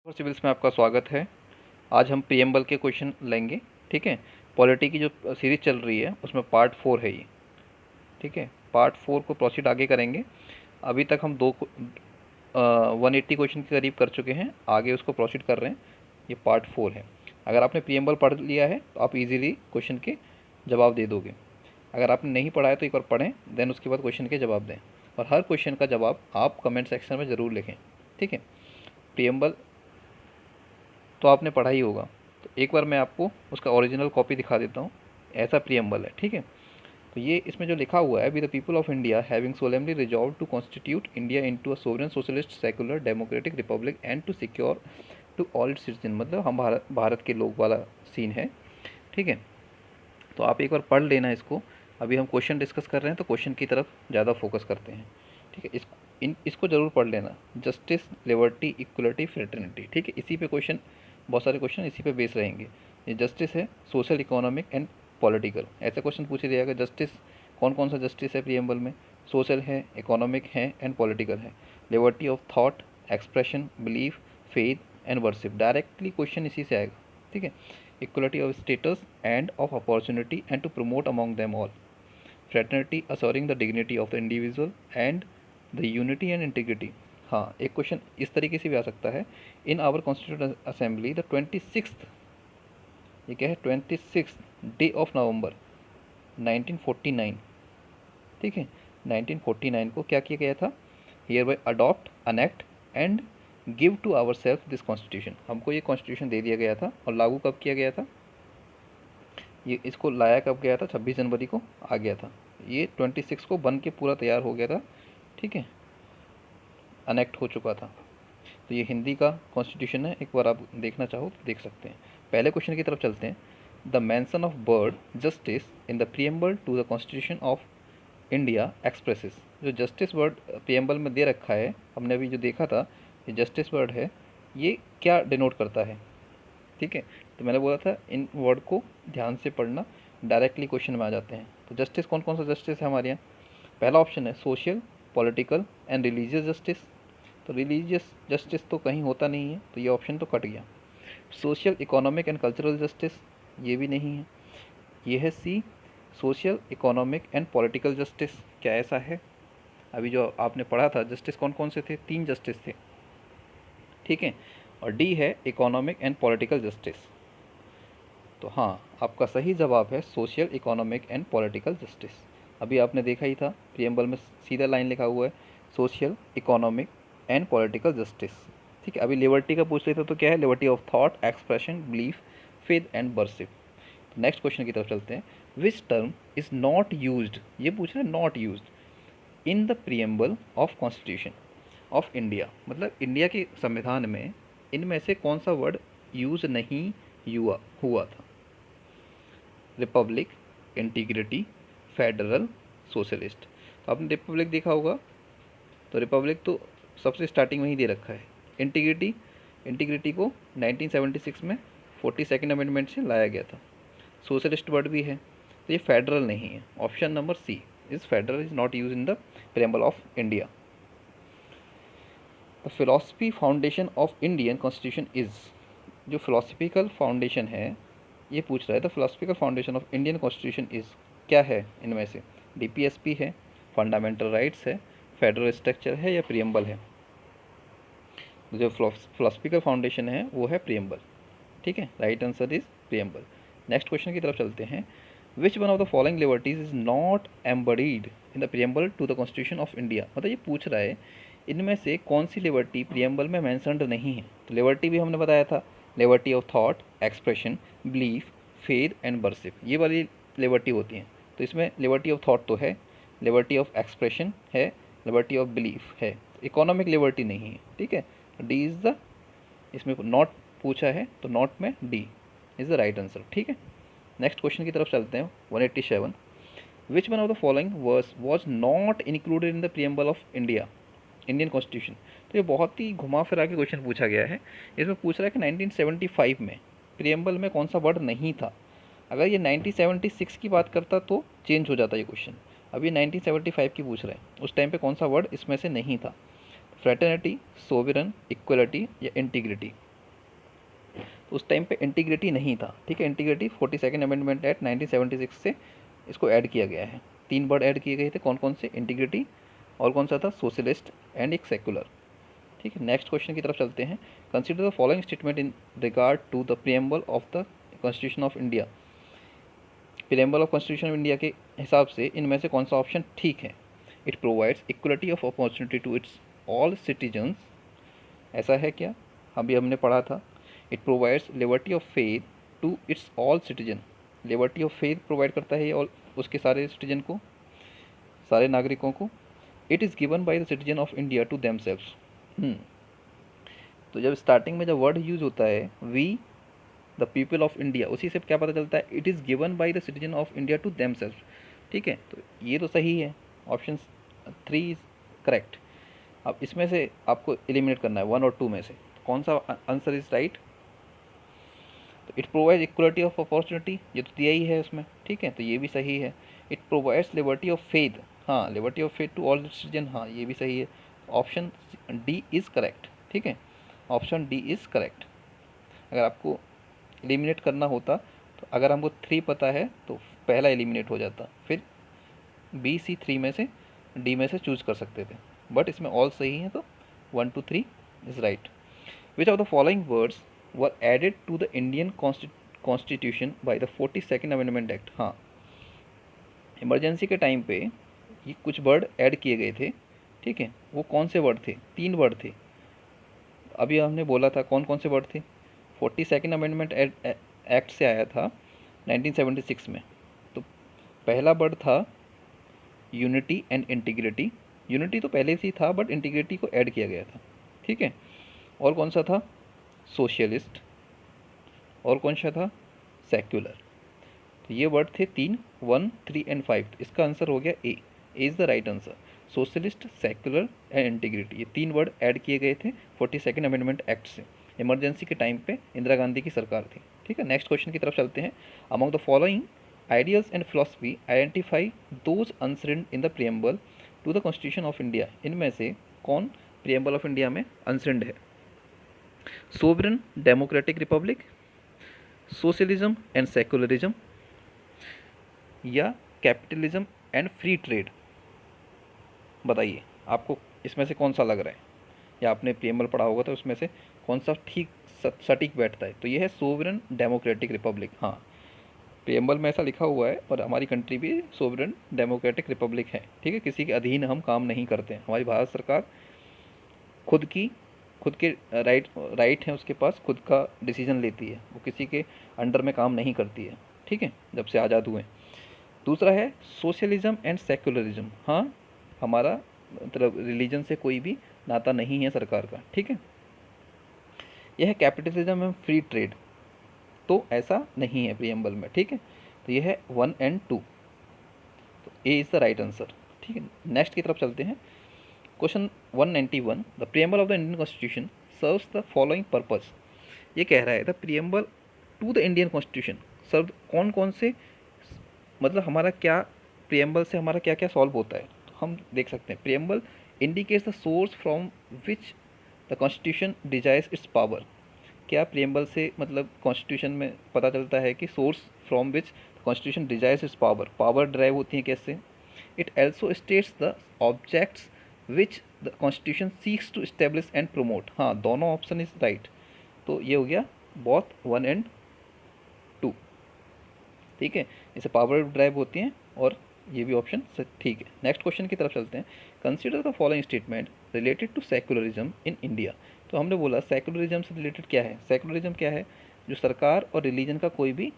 Civils में आपका स्वागत है। आज हम प्रीएम्बल के क्वेश्चन लेंगे। ठीक है, पॉलिटी की जो सीरीज चल रही है उसमें पार्ट 4 है ये। ठीक है, पार्ट 4 को प्रोसीड आगे करेंगे। अभी तक हम 180 क्वेश्चन के करीब कर चुके हैं, आगे उसको प्रोसीड कर रहे हैं। ये पार्ट 4 है। अगर आपने प्रीएम्बल पढ़ लिया है तो आप इजीली क्वेश्चन के जवाब दे दोगे। अगर आपने नहीं पढ़ा है तो एक बार पढ़ें, देन उसके बाद क्वेश्चन के जवाब दें। और हर क्वेश्चन का जवाब आप कमेंट सेक्शन में ज़रूर लिखें। ठीक है, प्रीएम्बल तो आपने पढ़ा ही होगा, तो एक बार मैं आपको उसका ओरिजिनल कॉपी दिखा देता हूँ। ऐसा प्रीएम्बल है। ठीक है, तो ये इसमें जो लिखा हुआ है, we the people of India having solemnly resolved to constitute India into a sovereign socialist secular democratic republic and to secure to all its citizen, मतलब हम भारत के लोग वाला सीन है। ठीक है, तो आप एक बार पढ़ लेना इसको। अभी हम क्वेश्चन डिस्कस कर रहे हैं तो क्वेश्चन की तरफ ज़्यादा फोकस करते हैं। ठीक है, इसको ज़रूर पढ़ लेना। Justice, liberty, equality, fraternity. ठीक है, इसी पे क्वेश्चन, बहुत सारे क्वेश्चन इसी पे बेस रहेंगे। ये जस्टिस है, सोशल, इकोनॉमिक एंड पॉलिटिकल, ऐसे क्वेश्चन पूछे जाएगा। जस्टिस, कौन कौन सा जस्टिस है प्रीएम्बल में? सोशल है, इकोनॉमिक है एंड पॉलिटिकल है। Liberty of thought, expression, belief, faith and worship, directly question इसी से आएगा। ठीक है, equality of status and of opportunity and to promote among them all. Fraternity assuring the dignity of the individual and the unity and integrity. हाँ, एक question इस तरीके से भी आ सकता है। In our constituent assembly the 26th, ये क्या है, 26th डे ऑफ नवंबर 1949। ठीक है, 1949 को क्या किया गया था? Hereby adopt enact and give to our self this constitution. हमको ये कॉन्स्टिट्यूशन दे दिया गया था। और लागू कब किया गया था? ये इसको लाया कब गया था? 26 जनवरी को आ गया था। ये 26 को बन के पूरा तैयार हो गया था। ठीक है, अनेक्ट हो चुका था। तो ये हिंदी का कॉन्स्टिट्यूशन है, एक बार आप देखना चाहो तो देख सकते हैं। पहले क्वेश्चन की तरफ चलते हैं। The mention of word justice in the preamble to the constitution of India expresses. जो जस्टिस वर्ड प्रीएम्बल में दे रखा है, हमने अभी जो देखा था, ये जस्टिस वर्ड है, ये क्या डिनोट करता है? ठीक है, तो मैंने बोला था इन वर्ड को ध्यान से पढ़ना, डायरेक्टली क्वेश्चन में आ जाते हैं। तो जस्टिस, कौन कौन सा जस्टिस है हमारे यहाँ? पहला ऑप्शन है social, political and religious justice. तो रिलीजियस जस्टिस तो कहीं होता नहीं है, तो ये ऑप्शन तो कट गया। Social, economic and cultural justice, ये भी नहीं है। ये है C, social, economic and political justice. क्या ऐसा है? अभी जो आपने पढ़ा था जस्टिस कौन कौन से थे? 3 जस्टिस थे। ठीक है, और डी है इकोनॉमिक एंड पॉलिटिकल जस्टिस। तो हाँ, आपका सही जवाब है social, economic and political justice. अभी आपने देखा ही था, प्रीएम्बल में सीधा लाइन लिखा हुआ है social, economic and political justice. ठीक है, अभी लिबर्टी का पूछ लेते तो क्या है? Liberty of thought, expression, belief, faith and worship. Next question की तरफ चलते हैं। Which term is not used, ये पूछ रहे हैं not used in the preamble of constitution of India, मतलब इंडिया के संविधान में इनमें से कौन सा वर्ड यूज नहीं हुआ था? Republic, integrity, federal, socialist. तो आपने रिपब्लिक देखा होगा, तो रिपब्लिक तो सबसे स्टार्टिंग में ही दे रखा है। इंटीग्रिटी, इंटीग्रिटी को 1976 में 42nd अमेंडमेंट से लाया गया था। सोशलिस्ट वर्ड भी है, तो ये फेडरल नहीं है। Option number C is federal is not use in the preamble of India. The philosophy foundation of Indian constitution is, जो फिलोसफिकल फाउंडेशन है, ये पूछ रहा है the philosophical foundation of Indian constitution is, क्या है इनमें से? डीपीएसपी है, फंडामेंटल राइट्स है, फेडरल स्ट्रक्चर है या प्रीएम्बल है? जो फिलोसफिकल फाउंडेशन है वो है प्रीएम्बल। ठीक है, right answer is preamble. Next question की तरफ चलते हैं। Which one of the following liberties is not embedded in the preamble to the constitution of India, मतलब ये पूछ रहा है इनमें से कौन सी लिबर्टी प्रीएम्बल में मैंसनड नहीं है। तो लिबर्टी भी हमने बताया था, liberty of thought, expression, belief, faith and worship, ये वाली लिबर्टी होती हैं। तो इसमें लिबर्टी ऑफ थॉट तो है, लिबर्टी ऑफ एक्सप्रेशन है, लिबर्टी ऑफ बिलीफ है, इकोनॉमिक लिबर्टी नहीं है। ठीक है, डी इज़ द, इसमें नॉट पूछा है तो नॉट में D is the right answer. ठीक है, नेक्स्ट क्वेश्चन की तरफ चलते हैं। 187, which one of the following words was not included in the preamble of India Indian constitution. तो ये बहुत ही घुमा फिरा के क्वेश्चन पूछा गया है। इसमें पूछ रहा है कि 1975 में प्रीएम्बल में कौन सा वर्ड नहीं था। अगर ये 1976 की बात करता तो चेंज हो जाता ये क्वेश्चन। अभी 1975 की पूछ रहे हैं, उस टाइम पे कौन सा वर्ड इसमें से नहीं था? फ्रेटर्निटी, सोवरन, इक्वलिटी या इंटीग्रिटी। तो उस टाइम पे इंटीग्रिटी नहीं था, ठीक है। इंटीग्रिटी 42nd अमेंडमेंट एक्ट 1976 से इसको ऐड किया गया है। 3 वर्ड ऐड किए गए थे, कौन कौन से? इंटीग्रिटी, और कौन सा था? सोशलिस्ट एंड एक सेकुलर, ठीक है। नेक्स्ट क्वेश्चन की तरफ चलते हैं। Consider the following statement in regard to the preamble of the constitution of India. Preamble of constitution of India के हिसाब से इनमें से कौन सा ऑप्शन ठीक है? It provides equality of opportunity to its all citizens, ऐसा है क्या? अभी हमने पढ़ा था। It provides liberty of faith to its all citizen, liberty of faith provide करता है ये और उसके सारे सिटीजन को, सारे नागरिकों को। It is given by the citizen of India to themselves. तो जब स्टार्टिंग में जब वर्ड यूज होता है we the people of India, उसी से क्या पता चलता है? It is given by the citizen of India to themselves, ठीक है। तो ये तो सही है, ऑप्शन 3 इज करेक्ट। अब इसमें से आपको एलिमिनेट करना है 1 और 2 में से, कौन सा आंसर इज राइट? तो it provides equality of opportunity, ये तो दिया ही है उसमें, ठीक है, तो ये भी सही है। It provides liberty of faith, हाँ, liberty of faith to all citizen, हाँ, ये भी सही है। ऑप्शन डी इज़ करेक्ट, ठीक है, ऑप्शन डी इज़ करेक्ट। अगर आपको एलिमिनेट करना होता तो अगर हमको 3 पता है तो पहला एलिमिनेट हो जाता, फिर बी सी 3 में से डी में से चूज कर सकते थे, बट इसमें ऑल सही है तो 1 2 3 is right. Which of the following words were added to the Indian constitution by the 42nd amendment act. हाँ, इमरजेंसी के टाइम पे ये कुछ वर्ड ऐड किए गए थे, ठीक है। वो कौन से वर्ड थे? 3 वर्ड थे। अभी हमने बोला था कौन कौन से वर्ड थे। 42nd अमेंडमेंट एक्ट से आया था 1976 में। तो पहला वर्ड था यूनिटी एंड इंटीग्रिटी। यूनिटी तो पहले से ही था बट इंटीग्रिटी को ऐड किया गया था, ठीक है। और कौन सा था? सोशलिस्ट। और कौन सा था? सेक्युलर। तो ये वर्ड थे 3, 1 3 एंड 5। इसका आंसर हो गया ए is the right answer. Socialist, secular and integrity, ये 3 वर्ड ऐड किए गए थे 42nd अमेंडमेंट एक्ट से। इमरजेंसी के टाइम पे इंदिरा गांधी की सरकार थी, ठीक है। नेक्स्ट क्वेश्चन की तरफ चलते हैं। Among the following ideas and philosophy identify those uncertain in the preamble to the constitution of India. इनमें से कौन प्रियम्बल ऑफ इंडिया में अनसर्टेन है? Sovereign democratic republic, socialism and secularism, या कैपिटलिज्म एंड फ्री ट्रेड। बताइए आपको इसमें से कौन सा लग रहा है, या आपने प्रियम्बल पढ़ा होगा तो उसमें से कौन सा ठीक सटीक बैठता है? तो ये है सोवरेन डेमोक्रेटिक रिपब्लिक। हाँ, प्रियम्बल में ऐसा लिखा हुआ है और हमारी कंट्री भी सोवरेन डेमोक्रेटिक रिपब्लिक है, ठीक है। किसी के अधीन हम काम नहीं करते हैं। हमारी भारत सरकार खुद के राइट हैं, उसके पास खुद का डिसीजन लेती है, वो किसी के अंडर में काम नहीं करती है, ठीक है, जब से आज़ाद हुए। दूसरा है सोशलिज्म एंड सेकुलरिज्म। हाँ, हमारा मतलब रिलीजन से कोई भी नाता नहीं है सरकार का, ठीक है। यह है कैपिटलिज्म एंड फ्री ट्रेड, तो ऐसा नहीं है प्रियम्बल में, ठीक है। तो यह है 1 एंड 2, तो A is the right answer, ठीक है। नेक्स्ट की तरफ चलते हैं। Question 191, the preamble of the Indian constitution serves the following purpose. ये कह रहा है the preamble to the Indian constitution serve कौन कौन से, मतलब हमारा क्या प्रियम्बल से हमारा क्या क्या सॉल्व होता है। तो हम देख सकते हैं preamble indicates the source from which the constitution desires its power. क्या प्रियम्बल से मतलब कॉन्स्टिट्यूशन में पता चलता है कि source from which constitution desires its power, power drive होती है कैसे। It also states the objects which the constitution seeks to establish and promote. हाँ, दोनों ऑप्शन इज राइट, तो ये हो गया बोथ 1 एंड 2, ठीक है। इसे पावर ड्राइव होती हैं और ये भी ऑप्शन ठीक है। नेक्स्ट क्वेश्चन की तरफ चलते हैं। Consider the following statement related to secularism in India. तो हमने बोला सेकुलरिज्म से रिलेटेड क्या है। सेकुलरिज्म क्या है? जो सरकार और रिलीजन का कोई भी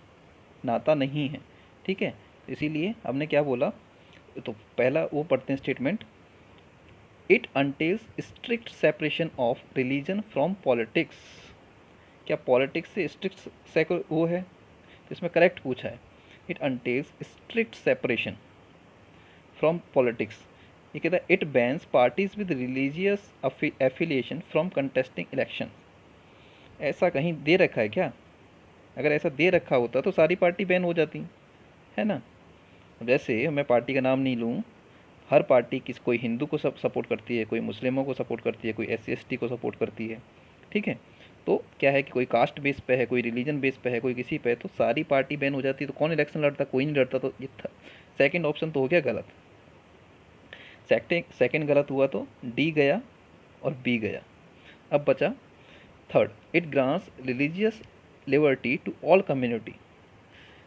नाता नहीं है, ठीक है। इसीलिए हमने क्या बोला, तो पहला वो पढ़ते हैं statement. It entails strict separation of religion from politics. क्या पॉलिटिक्स से स्ट्रिक्ट वो है? तो इसमें करेक्ट पूछा है। It entails strict separation from politics. ये कहता है it bans parties with religious affiliation from contesting election. ऐसा कहीं दे रखा है क्या? अगर ऐसा दे रखा होता तो सारी पार्टी बैन हो जाती, है ना। जैसे मैं पार्टी का नाम नहीं लूँ, हर पार्टी कोई हिंदू को सपोर्ट करती है, कोई मुस्लिमों को सपोर्ट करती है, कोई SC ST को सपोर्ट करती है, ठीक है। तो क्या है कि कोई कास्ट बेस पे है, कोई रिलीजन बेस पे है, कोई किसी पे है, तो सारी पार्टी बैन हो जाती है, तो कौन इलेक्शन लड़ता? कोई नहीं लड़ता। तो ये सेकंड ऑप्शन तो हो गया गलत। सेकंड गलत हुआ तो डी गया और बी गया। अब बचा third, it grants religious liberty to all community.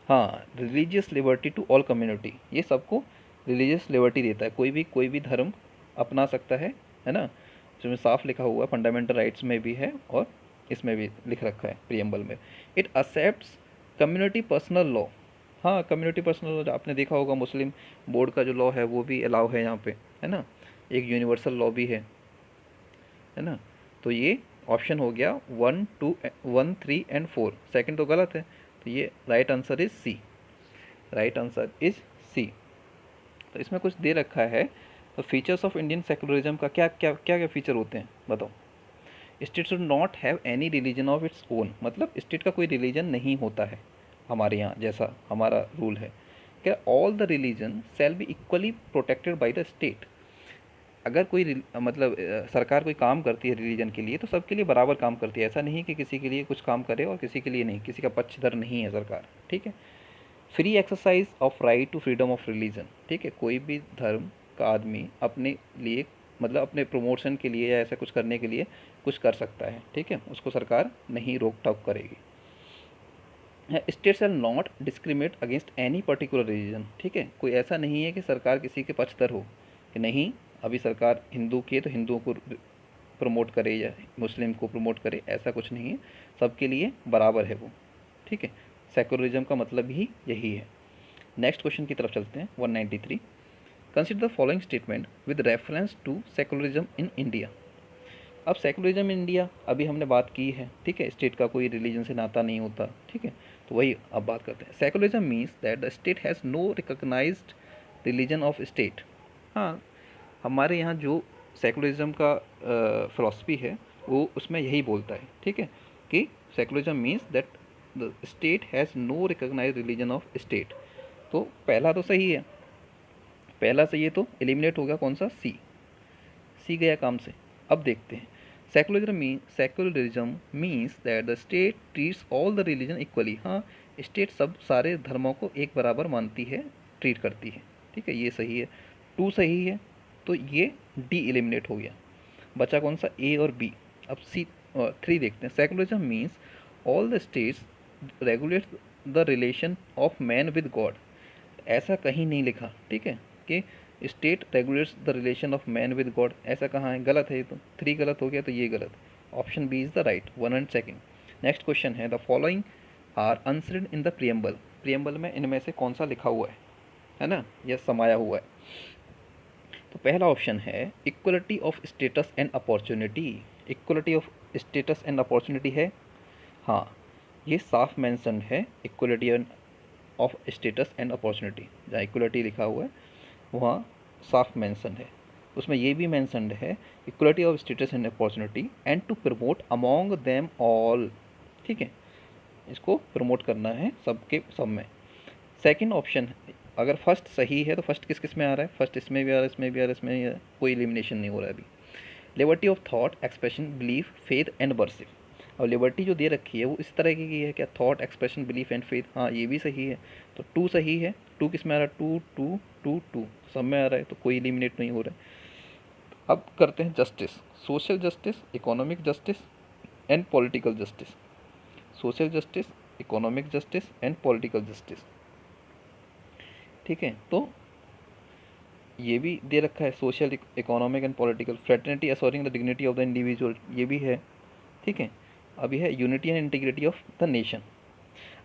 हाँ, religious liberty to all community, ये सबको रिलीजियस लिबर्टी देता है, कोई भी धर्म अपना सकता है ना, जिसमें साफ लिखा हुआ है, फंडामेंटल राइट्स में भी है और इसमें भी लिख रखा है प्रियम्बल में। It accepts community personal law. हाँ, कम्युनिटी पर्सनल लॉ आपने देखा होगा, मुस्लिम बोर्ड का जो लॉ है वो भी अलाउ है यहाँ पे, है ना, एक यूनिवर्सल लॉ भी है ना। तो ये ऑप्शन हो गया 1, 2, 1, 3 एंड 4। सेकंड तो गलत है, तो ये right answer is C. Right answer is C. तो इसमें कुछ दे रखा है, तो फीचर्स ऑफ इंडियन सेकुलरिज्म का क्या क्या क्या क्या फीचर होते हैं बताओ। State should not have any religion of its own, मतलब स्टेट का कोई रिलीजन नहीं होता है हमारे यहाँ, जैसा हमारा रूल है। क्या all the religion shall be equally protected by the state. अगर कोई मतलब सरकार कोई काम करती है रिलीजन के लिए, तो सबके लिए बराबर काम करती है, ऐसा नहीं कि किसी के लिए कुछ काम करे और किसी के लिए नहीं, किसी का पक्षधर नहीं है सरकार, ठीक है। Free exercise of right to freedom of religion, ठीक है, कोई भी धर्म का आदमी अपने लिए, मतलब अपने प्रमोशन के लिए या ऐसा कुछ करने के लिए कुछ कर सकता है, ठीक है, उसको सरकार नहीं रोक टोक करेगी। State shall not discriminate against any particular religion, ठीक है, कोई ऐसा नहीं है कि सरकार किसी के पक्षधर हो, कि नहीं अभी सरकार हिंदू की है तो हिंदुओं को प्रमोट करे या मुस्लिम को प्रमोट करे, ऐसा कुछ नहीं है, सबके लिए बराबर है वो, ठीक है। सेकुलरिज्म का मतलब ही यही है। नेक्स्ट क्वेश्चन की तरफ चलते हैं, 193। Consider the following statement with reference to secularism in India. अब सेकुलरिज्म इन इंडिया अभी हमने बात की है, ठीक है, स्टेट का कोई रिलीजन से नाता नहीं होता, ठीक है, तो वही अब बात करते हैं। Secularism means that the state has no recognised religion of state. हाँ, हमारे यहाँ जो सेकुलरिज्म का फिलॉसफी है वो उसमें यही बोलता है, ठीक है, कि secularism means that the state has no recognised religion of state. तो पहला तो सही है, पहला सही है, तो एलिमिनेट हो गया कौन सा? सी। सी गया काम से। अब देखते हैं, secularism means that the state treats all the religion equally. हाँ, स्टेट सब सारे धर्मों को एक बराबर मानती है, ट्रीट करती है, ठीक है, ये सही है। टू सही है, तो ये डी एलिमिनेट हो गया, बचा कौन सा? ए और बी। अब सी थ्री देखते हैं। Secularism means all the states regulate the relation of man with God. ऐसा कहीं नहीं लिखा, ठीक है, कि state regulates the relation of man with God, ऐसा कहाँ है? गलत है, तो थ्री गलत हो गया, तो ये गलत। Option B is the right, 1 and second. Next question है, the following are enshrined in the preamble. Preamble में इनमें से कौन सा लिखा हुआ है ना, यह समाया हुआ है। तो पहला ऑप्शन है equality of status and opportunity. Equality of status and opportunity है, हाँ, ये साफ मेंशन है, equality of status and opportunity, जहाँ इक्वलिटी लिखा हुआ है वहाँ साफ मेंशन है। उसमें ये भी मेंशनड है, equality of status and opportunity and to promote among them all, ठीक है, इसको प्रमोट करना है सबके सब में। सेकंड ऑप्शन, अगर फर्स्ट सही है तो फर्स्ट किस किस में आ रहा है? फर्स्ट इसमें भी आ रहा है, इसमें भी आ रहा है, इसमें भी आ रहा है, कोई एलिमिनेशन नहीं हो रहा है अभी। Liberty of thought expression belief faith and worship. और लिबर्टी जो दे रखी है वो इस तरह की है, क्या? Thought expression belief and faith, हाँ ये भी सही है, तो टू सही है। टू किस में आ रहा है? टू टू टू टू सब में आ रहा है, तो कोई एलिमिनेट नहीं हो रहा है। अब करते हैं justice, social justice, economic justice and political justice. Social justice, economic justice and political justice, ठीक है। तो ये भी दे रखा है, social economic and political, fraternity assuring the dignity of the individual, ये भी है, ठीक है। अभी है unity and integrity of the nation.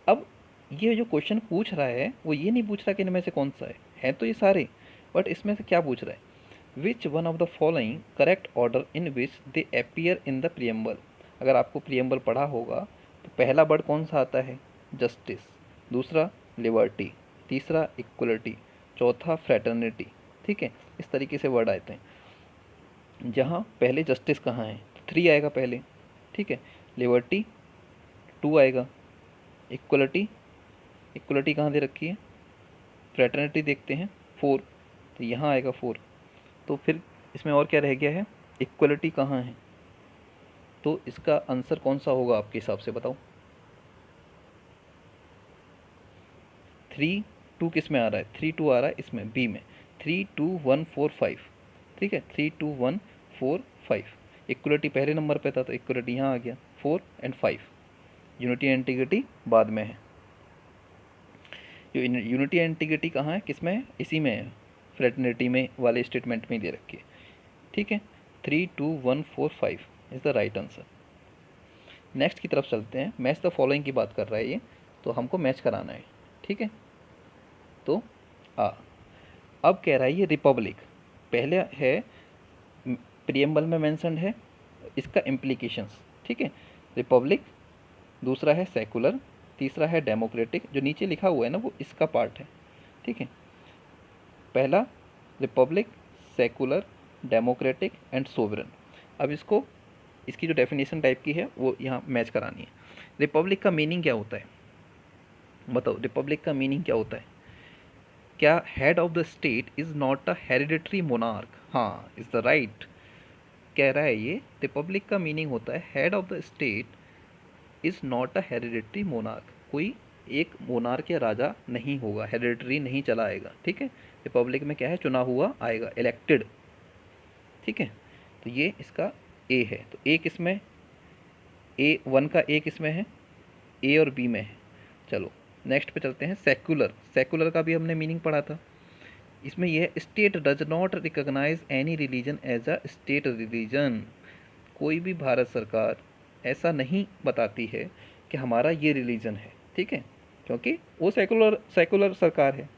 अब ये जो क्वेश्चन पूछ रहा है वो ये नहीं पूछ रहा कि इनमें से कौन सा है तो ये सारे, बट इसमें से क्या पूछ रहा है? विच one of the following correct order in which they appear in the preamble. अगर आपको प्रियम्बल पढ़ा होगा तो पहला वर्ड कौन सा आता है? जस्टिस, दूसरा लिबर्टी, तीसरा इक्वलिटी, चौथा फ्रेटर्निटी, ठीक है, इस तरीके से वर्ड आते हैं। जहाँ पहले जस्टिस कहाँ है? थ्री आएगा पहले, ठीक है, लिबर्टी टू आएगा, इक्वलिटी, इक्वलिटी कहाँ दे रखी है? फ्रेटर्निटी देखते हैं, फोर, तो यहाँ आएगा फोर। तो फिर इसमें और क्या रह गया है? इक्वलिटी कहाँ है? तो इसका आंसर कौन सा होगा आपके हिसाब से, बताओ। 3 2 किस में आ रहा है, 3 2 आ रहा है इसमें बी में, 3 2 1 4 5, ठीक है, 3 2 1 4 5। इक्वलिटी पहले नंबर पे था तो इक्वलिटी यहाँ आ गया 4 और 5। यूनिटी एंड इंटीग्रिटी बाद में है। यूनिटी एंड इंटीग्रिटी कहाँ है, किस में है, इसी में है, फ्रेटर्निटी में वाले स्टेटमेंट में दे रखी है, ठीक है। 3 2 1 4 5 is the right answer. Next की तरफ चलते हैं। मैच द फॉलोइंग की बात कर रहा है ये, तो हमको मैच कराना है, ठीक है। तो अब कह रहा है ये रिपब्लिक, पहले है प्रियम्बल में मेंशन्ड है, इसका इम्प्लीकेशंस, ठीक है। रिपब्लिक, दूसरा है सेकुलर, तीसरा है डेमोक्रेटिक, जो नीचे लिखा हुआ है ना वो इसका पार्ट है, ठीक है। पहला Republic, secular, democratic and sovereign. अब इसको, इसकी जो डेफिनेशन टाइप की है वो यहाँ मैच करानी है। रिपब्लिक का मीनिंग क्या होता है, बताओ, रिपब्लिक का मीनिंग क्या होता है। क्या head of the state is not a hereditary monarch, हाँ इज द राइट। कह रहा है ये रिपब्लिक का मीनिंग होता है head of the state is not a hereditary monarch, कोई एक मोनार्क या राजा नहीं होगा, हेरिडिटरी नहीं चला आएगा, ठीक है। रिपब्लिक में क्या है, चुना हुआ आएगा, इलेक्टेड, ठीक है। तो ये इसका ए है। तो ए किस में, A1 का ए किस में है, ए और बी में है। चलो नेक्स्ट पे चलते हैं। सेकुलर, सेकुलर का भी हमने मीनिंग पढ़ा था। इसमें यह है state does not recognise any religion as a state religion, कोई भी भारत सरकार ऐसा नहीं बताती है कि हमारा ये रिलीजन है, ठीक है, क्योंकि वो सेकुलर सेकुलर सरकार है,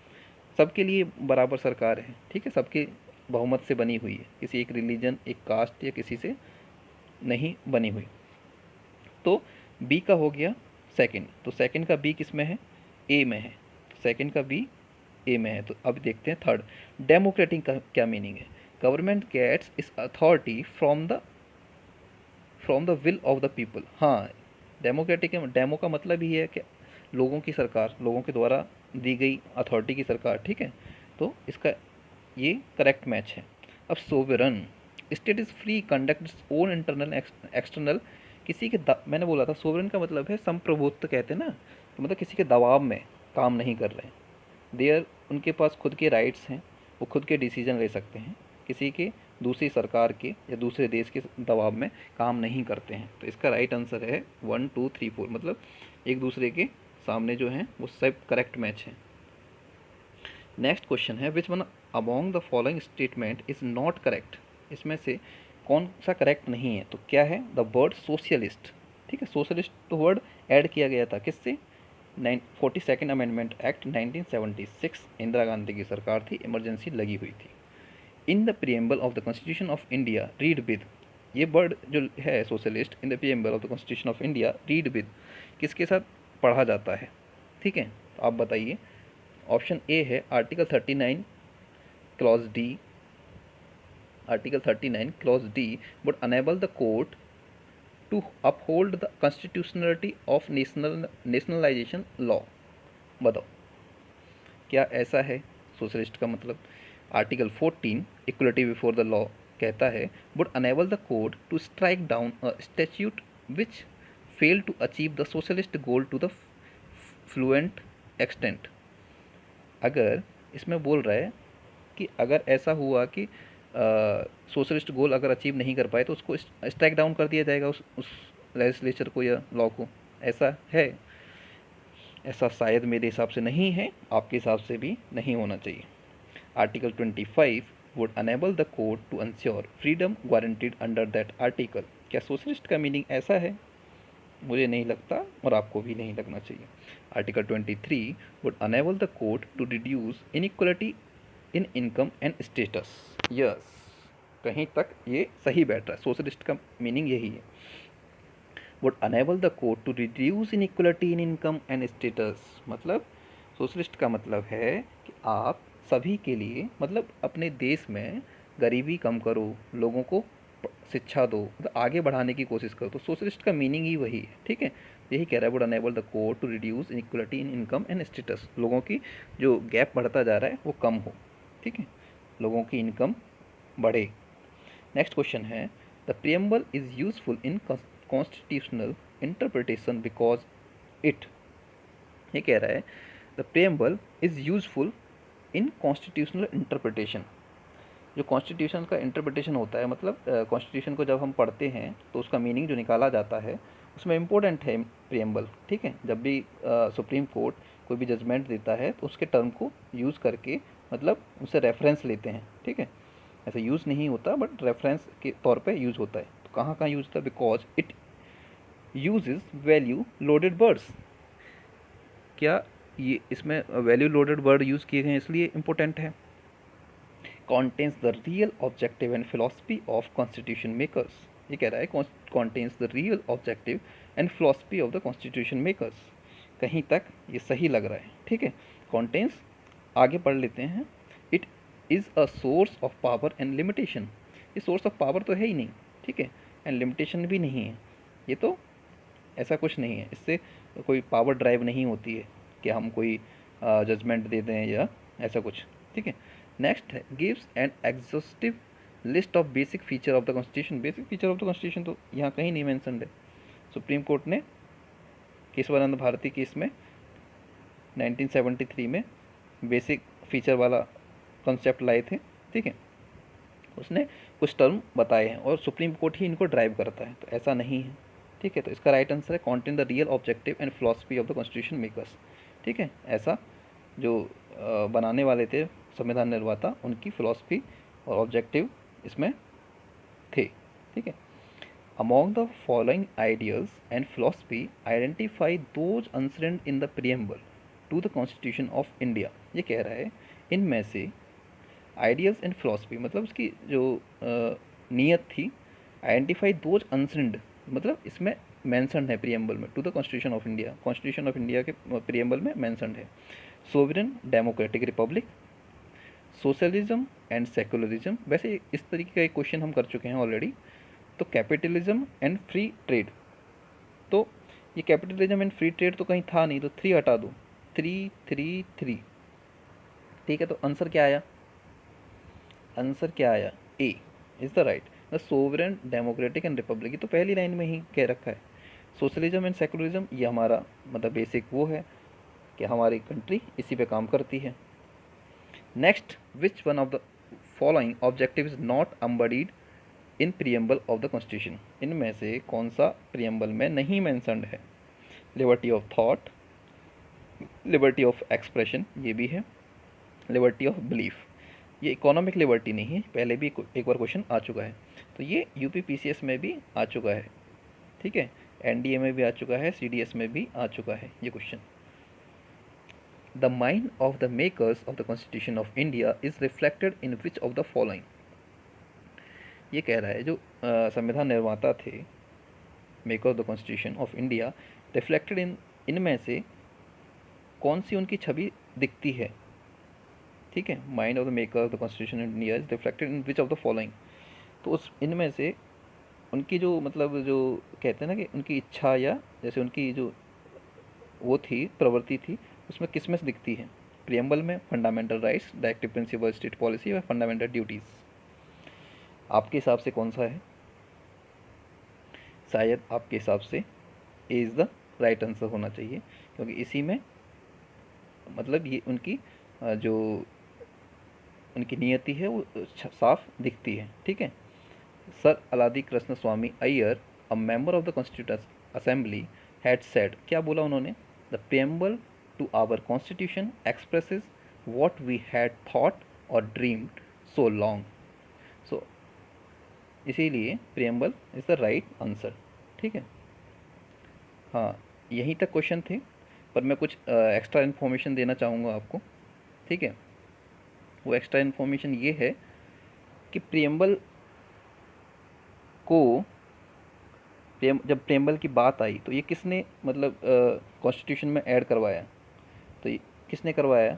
सबके लिए बराबर सरकार है, ठीक है, सबके बहुमत से बनी हुई है, किसी एक रिलीजन, एक कास्ट या किसी से नहीं बनी हुई। तो बी का हो गया सेकंड, तो सेकंड का बी किस में है, ए में है, तो सेकंड का बी ए में है। तो अब देखते हैं थर्ड, डेमोक्रेटिक का क्या मीनिंग है। गवर्नमेंट गेट्स इस authority from the will of the people, हाँ डेमोक्रेटिक, डेमो का मतलब ही है कि लोगों की सरकार, लोगों के द्वारा दी गई अथॉरिटी की सरकार, ठीक है। तो इसका ये करेक्ट मैच है। अब sovereign, state is free conduct its own internal external, किसी के मैंने बोला था सोवरन का मतलब है संप्रभुत्व कहते हैं ना, तो मतलब किसी के दबाव में काम नहीं कर रहे हैं, देयर उनके पास खुद के राइट्स हैं, वो खुद के डिसीजन ले सकते हैं, किसी के दूसरी सरकार के या दूसरे देश के दबाव में काम नहीं करते हैं। तो इसका राइट आंसर है 1 2 3 4, मतलब एक दूसरे के सामने जो हैं वो सब करेक्ट मैच है। नेक्स्ट क्वेश्चन है which one among the following statement is not correct, इसमें से कौन सा करेक्ट नहीं है। तो क्या है, द वर्ड सोशलिस्ट, ठीक है, सोशलिस्ट तो वर्ड ऐड किया गया था किससे, 42nd amendment act 1976, Indira Gandhi की सरकार थी, इमरजेंसी लगी हुई थी। इन the preamble of the constitution of India read with, ये वर्ड जो है socialist in the preamble of the constitution of India read with किसके साथ पढ़ा जाता है, ठीक है। तो आप बताइए। ऑप्शन ए है article 39 clause D, article 39 clause D would enable the court to uphold the constitutionality of nationalisation law, बताओ क्या ऐसा है सोशलिस्ट का मतलब। Article 14 equality before the law कहता है would enable the court to strike down a statute which fail to achieve the socialist goal to the fluent extent. अगर इसमें बोल रहा है कि अगर ऐसा हुआ कि सोशलिस्ट गोल अगर अचीव नहीं कर पाए तो उसको स्ट्राइक डाउन कर दिया जाएगा, उस लेजिस्लेचर को या लॉ को, ऐसा है। ऐसा शायद मेरे हिसाब से नहीं है, आपके हिसाब से भी नहीं होना चाहिए। Article 25 would enable the court to ensure freedom guaranteed under that article, क्या सोशलिस्ट का मीनिंग ऐसा है, मुझे नहीं लगता और आपको भी नहीं लगना चाहिए। Article 23 would enable the court to reduce inequality in income and status, yes, कहीं तक ये सही बैठ रहा है, सोशलिस्ट का मीनिंग यही है। Would enable the court to reduce inequality in income and status, मतलब सोशलिस्ट का मतलब है कि आप सभी के लिए, मतलब अपने देश में गरीबी कम करो, लोगों को शिक्षा दो, मतलब आगे बढ़ाने की कोशिश करो। तो सोशलिस्ट का मीनिंग ही वही है, ठीक है। यही कह रहा है would enable the court to reduce inequality in income and status, लोगों की जो गैप बढ़ता जा रहा है वो कम हो, ठीक है, लोगों की इनकम बढ़े। नेक्स्ट क्वेश्चन है the preamble is useful in constitutional interpretation because it, ये कह रहा है the preamble is useful in constitutional interpretation. जो कॉन्स्टिट्यूशन का इंटरप्रिटेशन होता है, मतलब कॉन्स्टिट्यूशन को जब हम पढ़ते हैं तो उसका मीनिंग जो निकाला जाता है उसमें इम्पोर्टेंट है प्रियम्बल। ठीक है, जब भी सुप्रीम कोर्ट कोई भी जजमेंट देता है तो उसके टर्म को यूज़ करके, मतलब उससे रेफरेंस लेते हैं। ठीक है, ऐसे यूज़ नहीं होता बट रेफरेंस के तौर पे यूज़ होता है। तो कहाँ कहाँ यूज़ होता है? Because it uses value loaded words. क्या ये इसमें वैल्यू लोडेड वर्ड यूज़ किए गए हैं इसलिए इम्पोर्टेंट है। contains the real objective and philosophy of constitution makers। ये कह रहा है contains the real objective and philosophy of the constitution makers। कहीं तक ये सही लग रहा है। ठीक है, contains आगे पढ़ लेते हैं। it is a source of power and limitation। ये source of power तो है ही नहीं, ठीक है, and limitation भी नहीं है। ये तो ऐसा कुछ नहीं है, इससे कोई पावर ड्राइव नहीं होती है कि हम कोई जजमेंट दे दें या ऐसा कुछ। ठीक है, नेक्स्ट है gives an exhaustive list of basic feature of the constitution. Basic feature of the constitution तो यहाँ कहीं नहीं मैंसनड है। सुप्रीम कोर्ट ने केशवानंद भारती केस में 1973 में बेसिक फीचर वाला कॉन्सेप्ट लाए थे। ठीक है, उसने कुछ टर्म बताए हैं और सुप्रीम कोर्ट ही इनको ड्राइव करता है, तो ऐसा नहीं है। ठीक है, तो इसका राइट आंसर है contain the real objective and philosophy of the constitution makers. ठीक है, ऐसा जो बनाने वाले थे संविधान निर्माता, उनकी फिलॉसफी और ऑब्जेक्टिव इसमें थे। ठीक है, among the following ideas and philosophy identify those enshrined in the preamble to the constitution of India. ये कह रहा है इनमें से आइडियाज़ एंड फिलॉसफी, मतलब उसकी जो नीयत थी, आइडेंटिफाई दोज अनसर्ड, मतलब इसमें मैंसनड है प्रीएम्बल में, to the constitution of India, constitution of India के प्रीएम्बल में मैंसनड है। Sovereign democratic republic, socialism and secularism, वैसे इस तरीके का एक क्वेश्चन हम कर चुके हैं ऑलरेडी। तो कैपिटलिज्म एंड फ्री ट्रेड, तो ये कैपिटलिज्म एंड फ्री ट्रेड तो कहीं था नहीं, तो 3 हटा दो, 3 ठीक है, तो आंसर क्या आया? आंसर क्या आया? ए is the right, the sovereign democratic and Republic. तो पहली लाइन में ही कह रखा है। सोशलिज्म एंड सेकुलरिज्म ये हमारा मतलब बेसिक वो है कि हमारी कंट्री इसी पे काम करती है। Next, which one of the following objective is not embedded in preamble of the constitution. इनमें से कौन सा प्रीएम्बल में नहीं मेंशन्ड है? Liberty of thought, liberty of expression, ये भी है, लिबर्टी ऑफ बिलीफ। ये इकोनॉमिक लिबर्टी नहीं है, पहले भी एक बार क्वेश्चन आ चुका है, तो ये यूपी पीसीएस में भी आ चुका है। ठीक है, एनडीए में भी आ चुका है, सीडीएस में भी आ चुका है ये question. The mind of the makers of the constitution of India is reflected in which of the following. ये कह रहा है जो संविधान निर्माता थे, maker of the constitution of India, reflected इनमें से कौन सी उनकी छवि दिखती है? ठीक है, mind of the maker of the constitution of India is reflected in which of the following. तो उस इनमें से उनकी जो मतलब जो कहते हैं ना कि उनकी इच्छा या जैसे उनकी जो वो थी प्रवृत्ति थी, उसमें किस में से दिखती है? प्रियम्बल में, fundamental rights, directive principle state policy, या फंडामेंटल ड्यूटीज़? आपके हिसाब से कौन सा है? शायद आपके हिसाब से ए इज़ द राइट आंसर होना चाहिए, क्योंकि इसी में मतलब ये उनकी जो उनकी नियति है वो साफ दिखती है। ठीक है, sir Alladi Krishnaswami Ayyar, a member of the constituent assembly, had said, क्या बोला उन्होंने? The preamble to our constitution expresses what we had thought और ड्रीम्ड सो लॉन्ग। सो इसीलिए preamble is the right answer. ठीक है, हाँ यहीं तक क्वेश्चन थे, पर मैं कुछ एक्स्ट्रा इन्फॉर्मेशन देना चाहूँगा आपको। ठीक है, वो एक्स्ट्रा इन्फॉर्मेशन ये है कि प्रियम्बल को जब प्रियम्बल की बात आई तो ये किसने मतलब कॉन्स्टिट्यूशन में ऐड करवाया? तो ये किसने करवाया?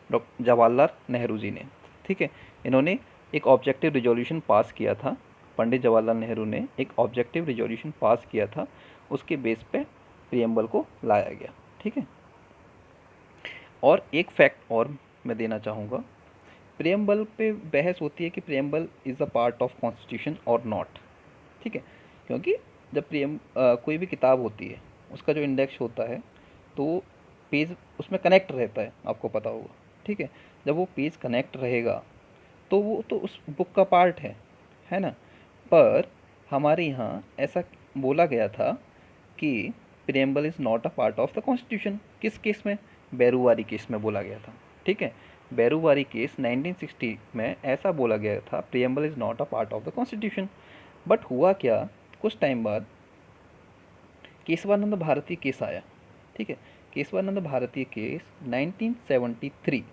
डॉक्टर जवाहरलाल नेहरू जी ने। ठीक है, इन्होंने एक ऑब्जेक्टिव रिजोल्यूशन पास किया था, पंडित जवाहरलाल नेहरू ने एक ऑब्जेक्टिव रिजोल्यूशन पास किया था, उसके बेस पे प्रियम्बल को लाया गया। ठीक है, और एक फैक्ट और मैं देना चाहूँगा, प्रियम्बल पे बहस होती है कि preamble is a part of constitution और नॉट। ठीक है, क्योंकि जब कोई भी किताब होती है उसका जो इंडेक्स होता है तो पेज उसमें कनेक्ट रहता है, आपको पता होगा, ठीक है। जब वो पेज कनेक्ट रहेगा तो वो तो उस बुक का पार्ट है ना। पर हमारे यहाँ ऐसा बोला गया था कि preamble is not a part of the constitution. किस केस में? बैरूवारी केस में बोला गया था, ठीक है। बैरूवारी केस 1960 में ऐसा बोला गया था, preamble is not a part of the constitution. But हुआ क्या, कुछ टाइम बाद केशवानंद भारती केस आया, ठीक है। केशवानंद भारती केस 1973,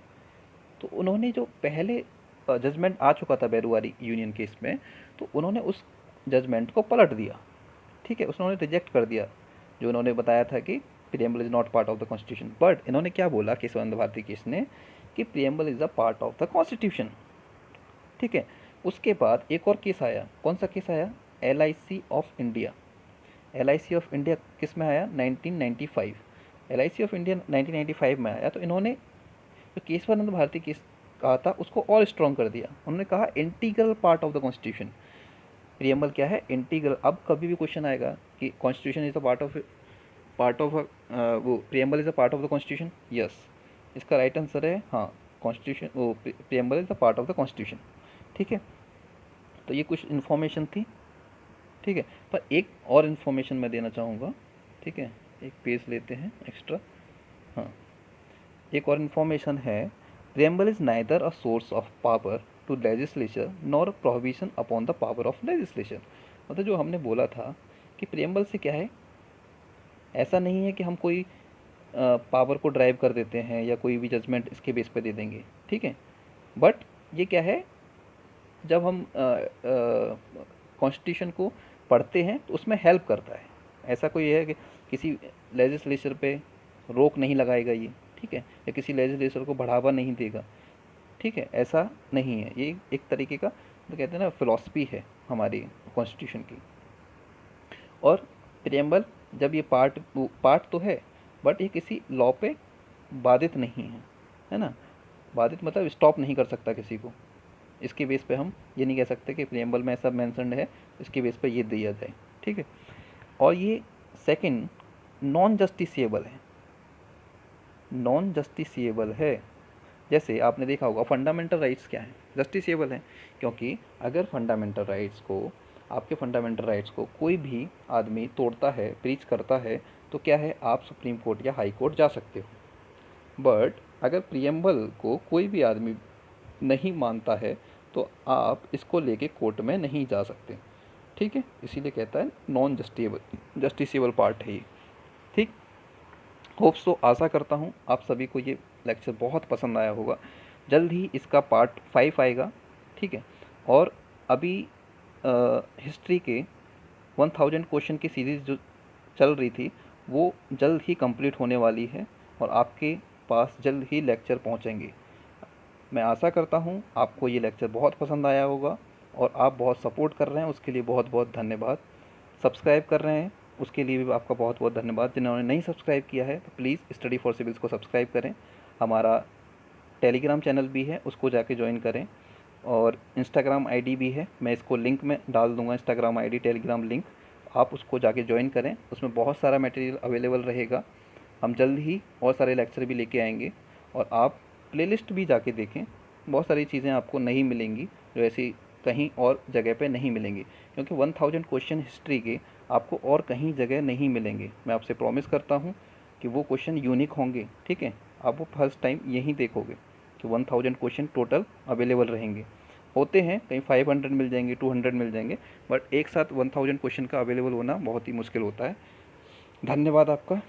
तो उन्होंने जो पहले जजमेंट आ चुका था बैरूवारी यूनियन केस में, तो उन्होंने उस जजमेंट को पलट दिया, ठीक है। उन्होंने रिजेक्ट कर दिया जो उन्होंने बताया था कि preamble is not part of the constitution. But इन्होंने क्या बोला केशवानंद भारती केस ने कि preamble is a part of the constitution, ठीक है। उसके बाद एक और केस आया। कौन सा केस आया? LIC of India. LIC of India किस में आया? 1995। LIC ऑफ इंडिया 1995 में आया। तो इन्होंने जो केशवानंद भारती केस कहा था उसको और स्ट्रॉन्ग कर दिया। उन्होंने कहा integral part of the constitution. Preamble क्या है? इंटीग्रल। अब कभी भी क्वेश्चन आएगा कि constitution is a part of वो preamble is a part of the constitution, yes, इसका राइट आंसर है हाँ, कॉन्स्टिट्यूशन वो preamble is a part of the constitution, ठीक है। तो ये कुछ इन्फॉर्मेशन थी, ठीक है। पर एक और इन्फॉर्मेशन मैं देना चाहूँगा, ठीक है। एक पेज लेते हैं एक्स्ट्रा। हाँ, एक और इन्फॉर्मेशन है, preamble is neither a source of power to legislature nor prohibition upon the power of legislature. मतलब जो हमने बोला था कि प्रियम्बल से क्या है, ऐसा नहीं है कि हम कोई पावर को ड्राइव कर देते हैं या कोई भी जजमेंट इसके बेस पे दे देंगे, ठीक है। बट ये क्या है, जब हम कॉन्स्टिट्यूशन को पढ़ते हैं तो उसमें हेल्प करता है। ऐसा कोई है कि किसी लेजिस्लेचर पे रोक नहीं लगाएगा ये, ठीक है, या किसी लेजिस्लेचर को बढ़ावा नहीं देगा, ठीक है, ऐसा नहीं है। ये एक तरीके का तो कहते हैं ना फिलॉसफी है हमारी कॉन्स्टिट्यूशन की। और प्रियम्बल जब ये पार्ट तो है, बट ये किसी लॉ पे बाधित नहीं है ना। बाधित मतलब स्टॉप नहीं कर सकता किसी को। इसके बेस पे हम ये नहीं कह सकते कि प्रियम्बल में ऐसा मेंशन्ड है, इसके बेस पे ये दिया जाए, ठीक है। और ये सेकंड नॉन जस्टिसिएबल है, नॉन जस्टिसिएबल है। जैसे आपने देखा होगा फंडामेंटल राइट्स क्या हैं, जस्टिसिएबल हैं। क्योंकि अगर आपके फंडामेंटल राइट्स को कोई भी आदमी तोड़ता है, ब्रीच करता है, तो क्या है, आप सुप्रीम कोर्ट या हाई कोर्ट जा सकते हो। बट अगर प्रियम्बल को कोई भी आदमी नहीं मानता है तो आप इसको लेके कोर्ट में नहीं जा सकते, ठीक है। इसीलिए कहता है नॉन जस्टिसेबल पार्ट है ये, ठीक। होप्स तो आशा करता हूँ आप सभी को ये लेक्चर बहुत पसंद आया होगा। जल्द ही इसका पार्ट 5 आएगा, ठीक है। और अभी हिस्ट्री के 1000 क्वेश्चन की सीरीज़ जो चल रही थी वो जल्द ही कंप्लीट होने वाली है और आपके पास जल्द ही लेक्चर पहुँचेंगे। मैं आशा करता हूँ आपको ये लेक्चर बहुत पसंद आया होगा और आप बहुत सपोर्ट कर रहे हैं, उसके लिए बहुत बहुत धन्यवाद। सब्सक्राइब कर रहे हैं उसके लिए भी आपका बहुत बहुत धन्यवाद। जिन्होंने नहीं सब्सक्राइब किया है तो प्लीज़ स्टडी फॉर सिविल्स को सब्सक्राइब करें। हमारा टेलीग्राम चैनल भी है, उसको जाके ज्वाइन करें। और इंस्टाग्राम आईडी भी है, मैं इसको लिंक में डाल दूँगा, इंस्टाग्राम आईडी टेलीग्राम लिंक, आप उसको जाके ज्वाइन करें। उसमें बहुत सारा मटेरियल अवेलेबल रहेगा। हम जल्द ही और सारे लेक्चर भी लेके आएंगे और आप प्लेलिस्ट भी जाके देखें, बहुत सारी चीज़ें आपको नहीं मिलेंगी जो ऐसी कहीं और जगह पे नहीं मिलेंगी, क्योंकि 1000 क्वेश्चन हिस्ट्री के आपको और कहीं जगह नहीं मिलेंगे। मैं आपसे प्रॉमिस करता हूँ कि वो क्वेश्चन यूनिक होंगे, ठीक है। आप वो फर्स्ट टाइम यहीं देखोगे कि 1000 क्वेश्चन टोटल अवेलेबल रहेंगे। होते हैं कहीं 500 मिल जाएंगे, 200 मिल जाएंगे, बट एक साथ 1000 क्वेश्चन का अवेलेबल होना बहुत ही मुश्किल होता है। धन्यवाद आपका।